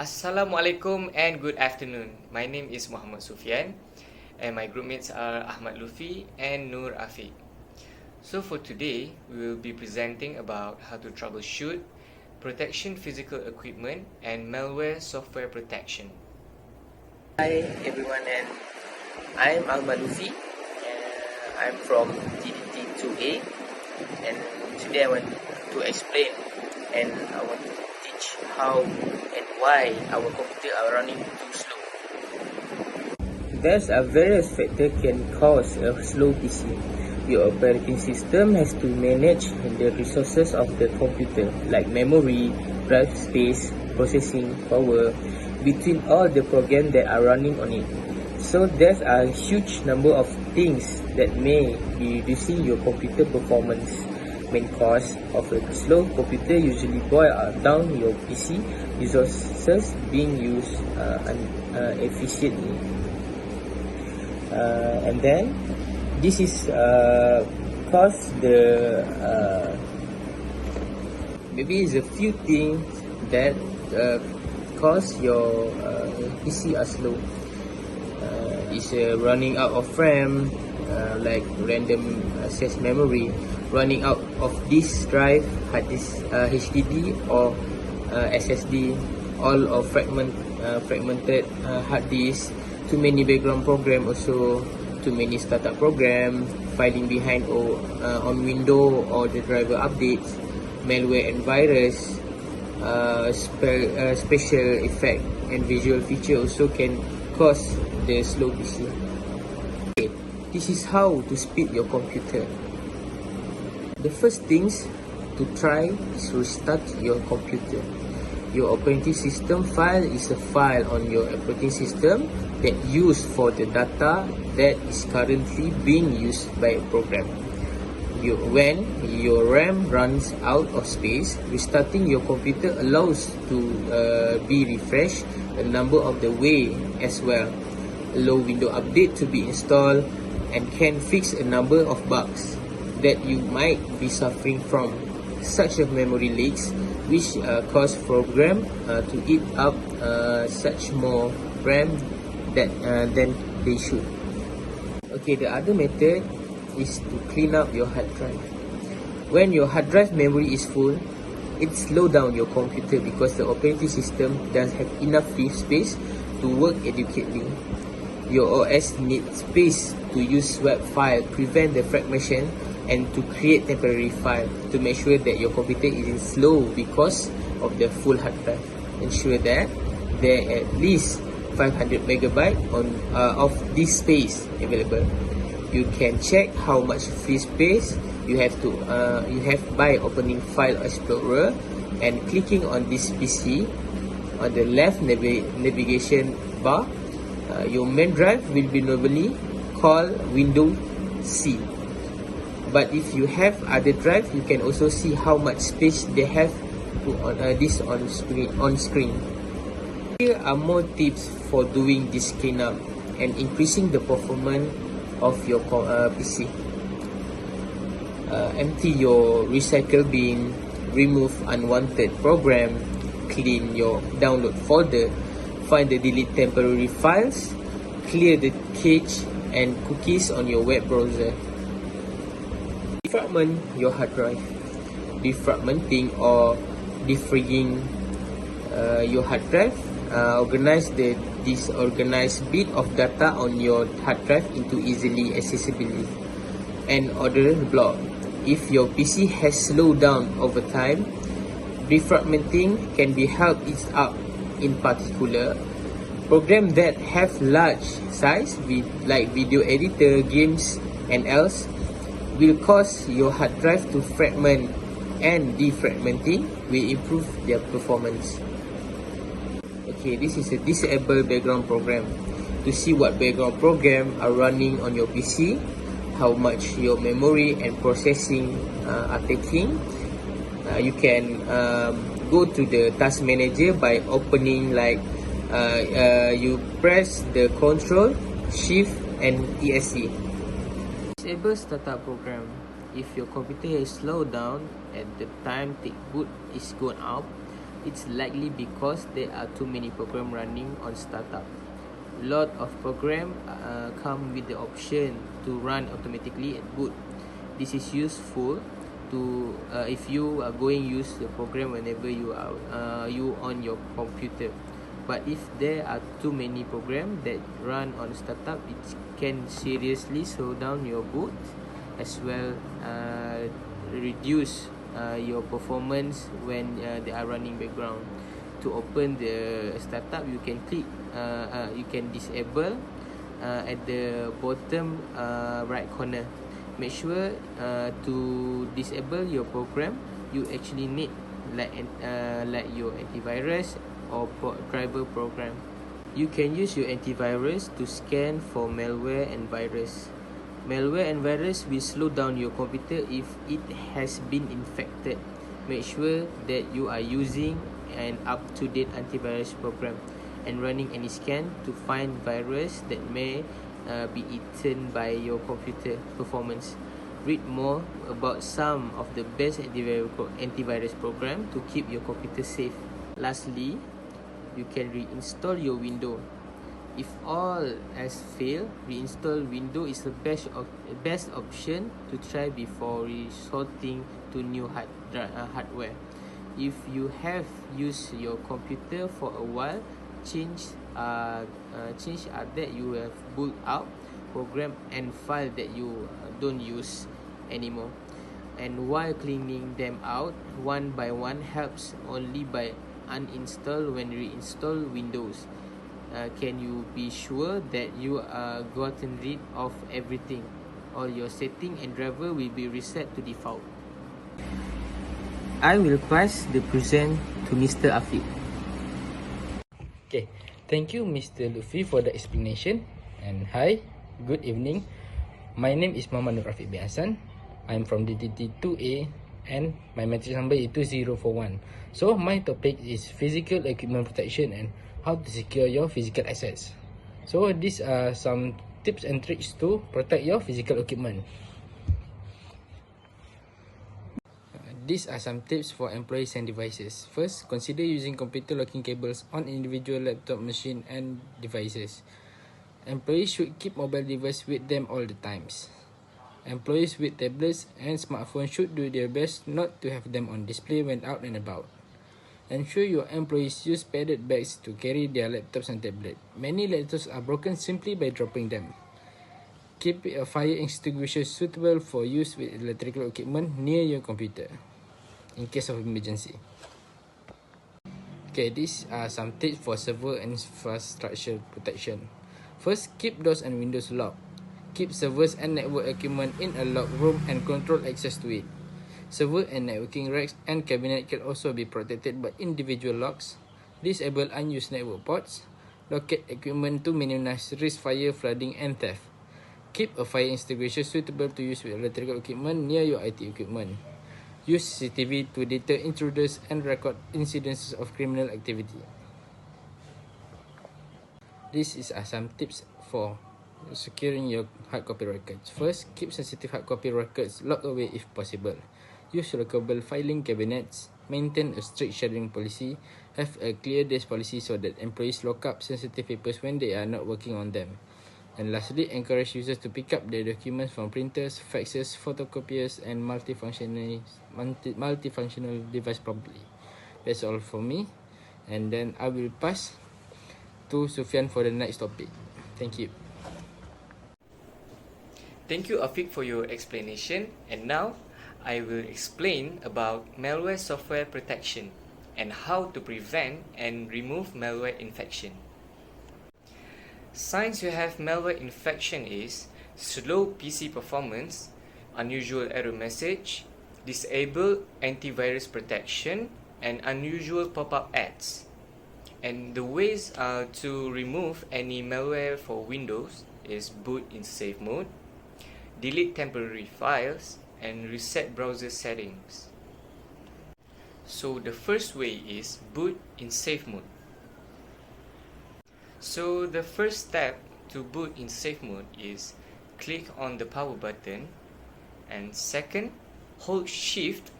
Assalamualaikum and good afternoon. My name is Muhammad Sufian and my groupmates are Ahmad Lufi and Nur Afiq. So for today, we will be presenting about how to troubleshoot protection physical equipment and malware software protection. Hi everyone, and I'm Ahmad Lufi. I'm from DFT20083, and today I want to explain and I want to teach how and why our computer are running too slow. There's a various factor can cause a slow PC. Your operating system has to manage the resources of the computer like memory, drive space, processing power between all the programs that are running on it. So there's a huge number of things that may be reducing your computer performance. Main cause of a slow computer usually boil down your PC resources being used efficiently. And then this is cause the maybe it's a few things that cause your PC are slow. It's running out of RAM, like random access memory, running out of disk drive, hard disk, HDD or SSD, all of fragmented hard disk, too many background program, also too many startup program, filing behind or on window or the driver updates, malware and virus, special effect and visual feature also can cause the slow PC. Okay, this is how to speed your computer. The first things to try is restart your computer. Your operating system file is a file on your operating system that used for the data that is currently being used by a program. When your RAM runs out of space, restarting your computer allows to be refreshed a number of the way as well. Allow window update to be installed and can fix a number of bugs that you might be suffering from, such as memory leaks, which cause program to eat up such more RAM than they should. Okay, the other method is to clean up your hard drive. When your hard drive memory is full, it slows down your computer because the operating system doesn't have enough disk space to work adequately. Your OS needs space to use web file, prevent the fragmentation, and to create temporary file to make sure that your computer isn't slow because of the full hard drive. Ensure that there are at least 500 megabyte of disk space available. You can check how much free space you have by opening File Explorer and clicking on this PC on the left navigation bar. Your main drive will be normally called Windows C. But if you have other drive, you can also see how much space they have on screen. Here are more tips for doing this cleanup and increasing the performance of your PC. Empty your recycle bin, remove unwanted program, clean your download folder, find the delete temporary files, clear the cache and cookies on your web browser. Defragment your hard drive. Defragmenting or defrigging your hard drive. Organize the disorganized bit of data on your hard drive into easily accessible and order block. If your PC has slowed down over time, defragmenting can be helped ease up. In particular, programs that have large size like video editor, games and else will cause your hard drive to fragment, and defragmenting will improve their performance. Okay, this is a disable background program. To see what background program are running on your PC, how much your memory and processing are taking, you can go to the task manager by opening you press the Ctrl, Shift and ESC. Disable startup program. If your computer is slowed down at the time take boot is gone out, It's likely because there are too many programs running on startup. Lot of programs come with the option to run automatically at boot. This is useful to if you are going use the program whenever you are you on your computer. But if there are too many programs that run on startup, it can seriously slow down your boot, as well reduce your performance when they are running background. To open the startup, you can click you can disable at the bottom right corner. Make sure to disable your program you actually need, like your antivirus or driver program. You can use your antivirus to scan for malware and virus. Malware and virus will slow down your computer if it has been infected. Make sure that you are using an up-to-date antivirus program and running any scan to find virus that may be eaten by your computer performance. Read more about some of the best antivirus program to keep your computer safe. Lastly, you can reinstall your Windows. If all else fail, reinstall Windows is the best option to try before resorting to new hardware. If you have used your computer for a while, change that you have pulled out program and file that you don't use anymore. And while cleaning them out one by one helps only by uninstall when reinstall Windows. Can you be sure that you are gotten rid of everything? All your setting and driver will be reset to default. I will pass the present to Mr. Afiq. Okay, thank you Mr. Luffy for the explanation. And hi, good evening. My name is Muhammad Nur Afiq bin Hassan. I'm from DFT20083 and my matrix number is 2041. So my topic is physical equipment protection and how to secure your physical assets. So these are some tips and tricks to protect your physical equipment. These are some tips for employees and devices. First, consider using computer locking cables on individual laptop machine and devices. Employees should keep mobile devices with them all the times. Employees with tablets and smartphones should do their best not to have them on display when out and about. Ensure your employees use padded bags to carry their laptops and tablets. Many laptops are broken simply by dropping them. Keep a fire extinguisher suitable for use with electrical equipment near your computer in case of emergency. Okay, these are some tips for server and infrastructure protection. First, keep doors and windows locked. Keep servers and network equipment in a locked room and control access to it. Server and networking racks and cabinet can also be protected by individual locks. Disable unused network ports. Locate equipment to minimize risk fire, flooding and theft. Keep a fire extinguisher suitable to use with electrical equipment near your IT equipment. Use CCTV to deter intruders and record incidences of criminal activity. These are some tips for securing your hard copy records. First, keep sensitive hard copy records locked away if possible. Use lockable filing cabinets. Maintain a strict sharing policy. Have a clear desk policy so that employees lock up sensitive papers when they are not working on them. And lastly, encourage users to pick up their documents from printers, faxes, photocopiers, and multifunctional device properly. That's all for me. And then I will pass to Sufyan for the next topic. Thank you. Thank you, Afiq, for your explanation. And now, I will explain about malware software protection and how to prevent and remove malware infection. Signs you have malware infection is slow PC performance, unusual error message, disabled antivirus protection, and unusual pop-up ads. And the ways to remove any malware for Windows is boot in safe mode, delete temporary files, and reset browser settings. So the first way is boot in safe mode. So the first step to boot in safe mode is click on the power button, and second, hold shift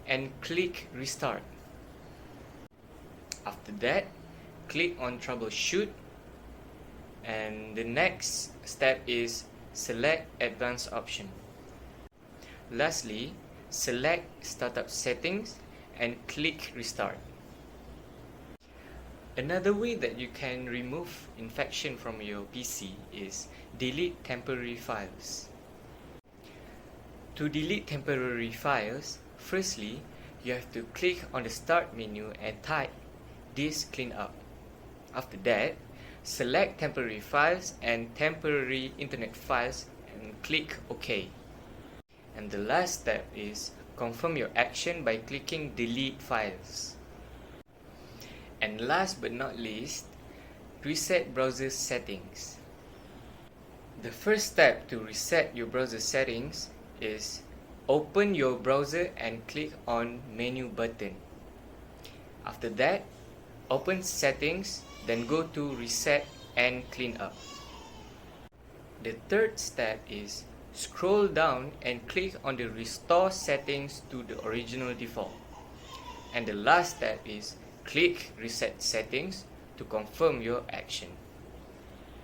and click restart. After that, click on Troubleshoot, and the next step is select Advanced option. Lastly, select Startup Settings and click Restart. Another way that you can remove infection from your PC is delete temporary files. To delete temporary files, firstly, you have to click on the Start menu and type Disk Cleanup. After that, select Temporary Files and Temporary Internet Files and click OK. And the last step is confirm your action by clicking Delete Files. And last but not least, reset browser settings. The first step to reset your browser settings is open your browser and click on Menu button. After that, open Settings, then go to Reset and Clean Up. The third step is scroll down and click on the Restore Settings to the original default. And the last step is click Reset Settings to confirm your action.